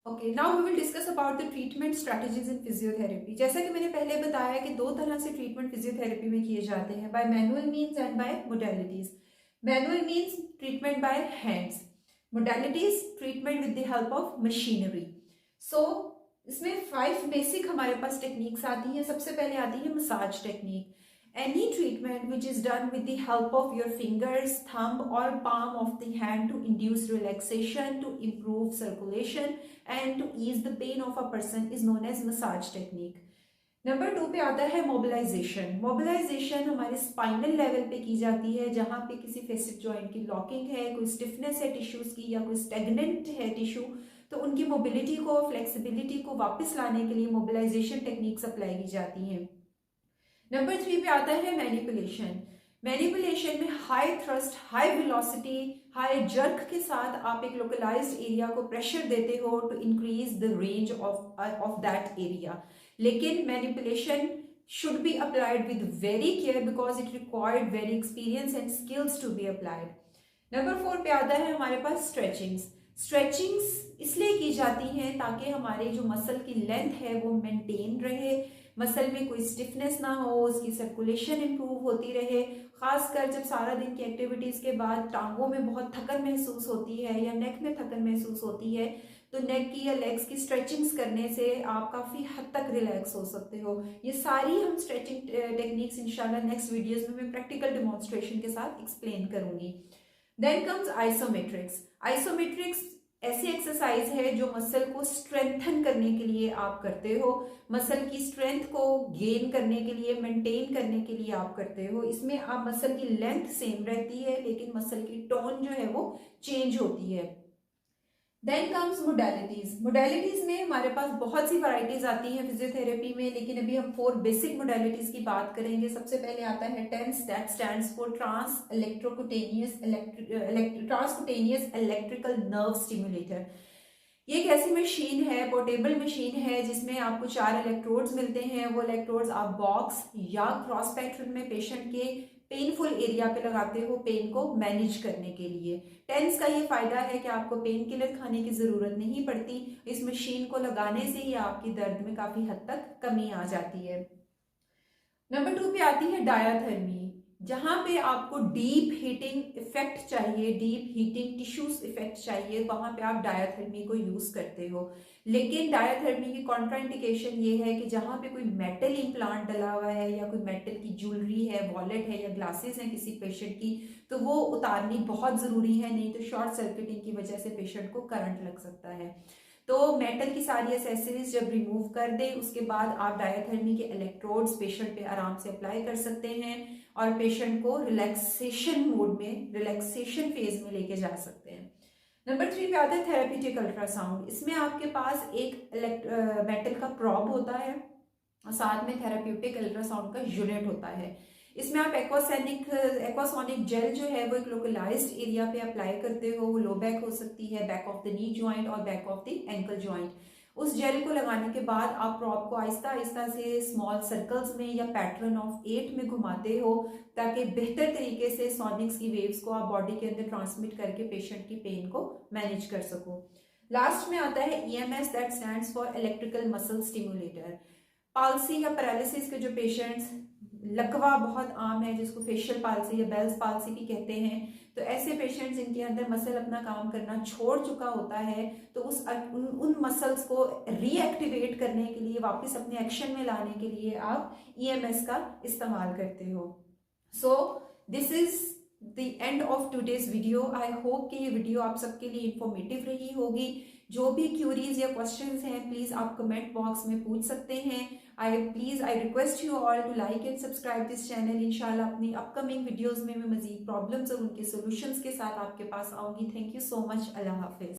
Okay, now we will discuss about the treatment strategies in physiotherapy. जैसा कि मैंने पहले बताया कि दो तरह से ट्रीटमेंट फिजियोथेरेपी में किए जाते हैं, by manual means and by modalities. Manual means treatment by hands, modalities treatment with the help of machinery. So इसमें 5 बेसिक हमारे पास टेक्निक्स आती हैं। सबसे पहले आती है massage technique. Any treatment which is done with the help of your fingers, thumb or palm of the hand to induce relaxation, to improve circulation and to ease the pain of a person is known as massage technique. Number 2 पे आता है mobilisation. Mobilisation हमारे spinal level पे की जाती है, जहां पे किसी फेसिक जॉइंट की ब्लॉकिंग है, कोई स्टिफनेस है टिश्यूज की या कोई स्टेगनेंट है टिश्यू, तो उनकी मोबिलिटी को, फ्लेक्सिबिलिटी को वापस लाने के लिए मोबिलाइजेशन टेक्निक्स अप्लाई की जाती हैं। नंबर 3 पे आता है मैनिपुलेशन। मैनिपुलेशन में high thrust, high velocity, high jerk के साथ आप एक लोकलाइज्ड एरिया को प्रेशर देते हो to increase the range of that area. लेकिन manipulation should be applied with very care because it required very experience and skills to be applied. Number 4 पे आता है हमारे पास स्ट्रेचिंग्स। स्ट्रेचिंग्स इसलिए की जाती हैं ताकि हमारे जो मसल की लेंथ है वो मेंटेन रहे, मसल में कोई स्टिफनेस ना हो, उसकी सर्कुलेशन इंप्रूव होती रहे। खासकर जब सारा दिन की एक्टिविटीज के बाद टांगों में बहुत थकन महसूस होती है या नेक में थकन महसूस होती है, तो नेक की या लेग्स की स्ट्रेचिंग्स करने से आप काफी हद तक रिलैक्स हो सकते हो। ये सारी हम स्ट्रेचिंग टेक्निक्स इंशाल्लाह नेक्स्ट वीडियोस में मैं प्रैक्टिकल डेमोन्स्ट्रेशन के साथ एक्सप्लेन करूंगी। Then comes आइसोमेट्रिक्स। आइसोमेट्रिक्स ऐसी एक्सरसाइज है जो मसल को स्ट्रेंथन करने के लिए आप करते हो, मसल की स्ट्रेंथ को गेन करने के लिए, मेंटेन करने के लिए आप करते हो। इसमें आप मसल की लेंथ सेम रहती है लेकिन मसल की टोन जो है वो चेंज होती है। Then comes modalities. मोडेलिटीज में हमारे पास बहुत सी वैरायटीज आती हैं फिजियोथेरेपी में, लेकिन अभी हम 4 बेसिक मोडेलिटीज की बात करेंगे। सबसे पहले आता है TENS, that stands for transcutaneous electrical nerve stimulator. ये एक ऐसी मशीन है, पोर्टेबल मशीन है, जिसमें आपको 4 इलेक्ट्रोड्स मिलते हैं। वो इलेक्ट्रोड्स आप बॉक्स या क्रॉस पैटर्न में पेशेंट के पेनफुल एरिया पे लगाते हो पेन को मैनेज करने के लिए। टेंस का ये फायदा है कि आपको पेन किलर खाने की जरूरत नहीं पड़ती। इस मशीन को लगाने से ही आपकी दर्द में काफी हद तक कमी आ जाती है। नंबर 2 पे आती है डायाथर्मी। जहां पे आपको डीप हीटिंग इफेक्ट चाहिए, डीप हीटिंग टिश्यूज इफेक्ट चाहिए, वहां पे आप डायाथर्मी को यूज करते हो। लेकिन डायाथर्मी की कॉन्ट्राइंडिकेशन ये है कि जहां पे कोई मेटल इम्प्लांट डला हुआ है या कोई मेटल की ज्वेलरी है, वॉलेट है या ग्लासेस हैं किसी पेशेंट की, तो वो उतारनी बहुत जरूरी है, नहीं तो शॉर्ट सर्किटिंग की वजह से पेशेंट को करंट लग सकता है। तो मेटल की सारी एसेसरीज जब रिमूव कर दें उसके बाद आप डायाथर्मी के इलेक्ट्रोड्स पेशेंट पे आराम से अप्लाई कर सकते हैं और पेशेंट को रिलैक्सेशन मोड में, रिलैक्सेशन फेज में लेके जा सकते हैं। नंबर 3 पे आता है थेरेप्यूटिक अल्ट्रासाउंड। इसमें आपके पास एक मेटल का प्रॉब होता है और साथ में थेरेप्यूटिक अल्ट्रासाउंड का यूनिट होता है। इसमें आप एक्वासोनिक जेल जो है वो एक लोकलाइज्ड एरिया पे अप्लाई करते हो। वो लो बैक हो सकती है, back of the knee joint और back of the ankle joint. उस जेल को लगाने के बाद आप प्रॉप को आहिस्ता आहिस्ता से स्मॉल सर्कल्स में या पैटर्न ऑफ 8 में घुमाते हो ताकि बेहतर तरीके से सोनिक्स की वेव्स को आप बॉडी के अंदर ट्रांसमिट करके पेशेंट की पेन को मैनेज कर सको। लास्ट में आता है EMS, that stands for electrical muscle stimulator. Palsy या पैरालिसिस के जो पेशेंट्स, लकवा बहुत आम है जिसको फेशियल पालसी या बेल्स पालसी भी कहते हैं, तो ऐसे पेशेंट्स जिनके अंदर मसल अपना काम करना छोड़ चुका होता है, तो उन मसल्स को रीएक्टिवेट करने के लिए, वापस अपने एक्शन में लाने के लिए आप EMS का इस्तेमाल करते हो। So this is the end of today's video. I hope कि ये वीडियो आप सबके लिए इंफॉर्मेटिव रही होगी। जो भी क्यूरीज या क्वेश्चंस हैं प्लीज आप कमेंट बॉक्स में पूछ सकते हैं। I request you all to like and subscribe this channel. इंशाल्लाह अपनी अपकमिंग वीडियोस में मैं मजीद प्रॉब्लम्स और उनके सॉल्यूशंस के साथ आपके पास आऊंगी। Thank you so much. Allah Hafiz.